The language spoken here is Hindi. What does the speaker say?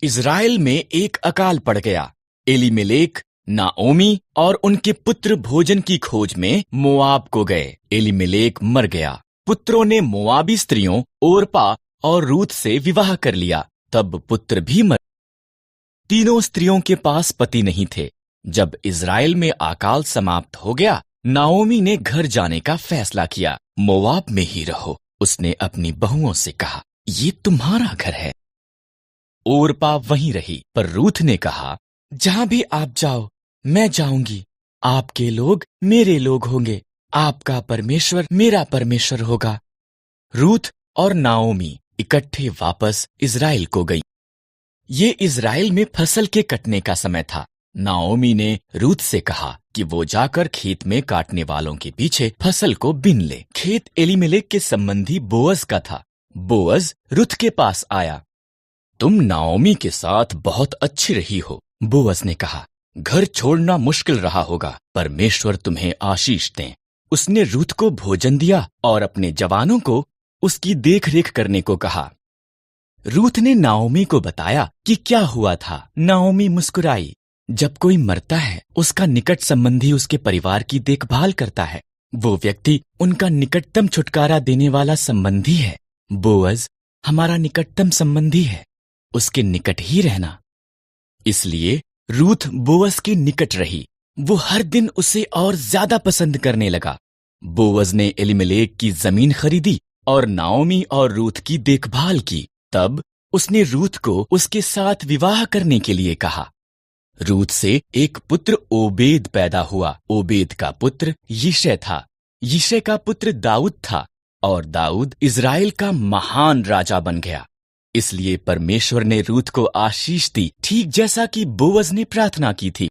इज़राइल में एक अकाल पड़ गया। एलीमेलेक, नाओमी और उनके पुत्र भोजन की खोज में मोआब को गए। एलीमेलेक मर गया। पुत्रों ने मोआबी स्त्रियों ओरपा और रूत से विवाह कर लिया। तब पुत्र भी मर। तीनों स्त्रियों के पास पति नहीं थे। जब इज़राइल में अकाल समाप्त हो गया, नाओमी ने घर जाने का फैसला किया। मोआब में ही रहो, उसने अपनी बहुओं से कहा, ये तुम्हारा घर है। ओरपा वहीं रही, पर रूथ ने कहा, जहां भी आप जाओ मैं जाऊंगी। आपके लोग मेरे लोग होंगे, आपका परमेश्वर मेरा परमेश्वर होगा। रूथ और नाओमी इकट्ठे वापस इज़राइल को गई। ये इज़राइल में फसल के कटने का समय था। नाओमी ने रूथ से कहा कि वो जाकर खेत में काटने वालों के पीछे फसल को बीन ले। खेत एलीमेलेक के संबंधी बोअज का था। बोअज रूथ के पास आया। तुम नाओमी के साथ बहुत अच्छी रही हो, बोअज ने कहा। घर छोड़ना मुश्किल रहा होगा, परमेश्वर तुम्हें आशीष दें। उसने रूथ को भोजन दिया और अपने जवानों को उसकी देखरेख करने को कहा। रूथ ने नाओमी को बताया कि क्या हुआ था। नाओमी मुस्कुराई। जब कोई मरता है, उसका निकट संबंधी उसके परिवार की देखभाल करता है। वो व्यक्ति उनका निकटतम छुटकारा देने वाला संबंधी है। बोअज हमारा निकटतम संबंधी है, उसके निकट ही रहना। इसलिए रूथ बोअज के निकट रही। वो हर दिन उसे और ज्यादा पसंद करने लगा। बोअज ने एलीमेलेक की जमीन खरीदी और नाओमी और रूथ की देखभाल की। तब उसने रूथ को उसके साथ विवाह करने के लिए कहा। रूथ से एक पुत्र ओबेद पैदा हुआ। ओबेद का पुत्र यिशै था। यिशै का पुत्र दाऊद था और दाऊद इज़राइल का महान राजा बन गया। इसलिए परमेश्वर ने रूथ को आशीष दी, ठीक जैसा कि बोअज ने प्रार्थना की थी।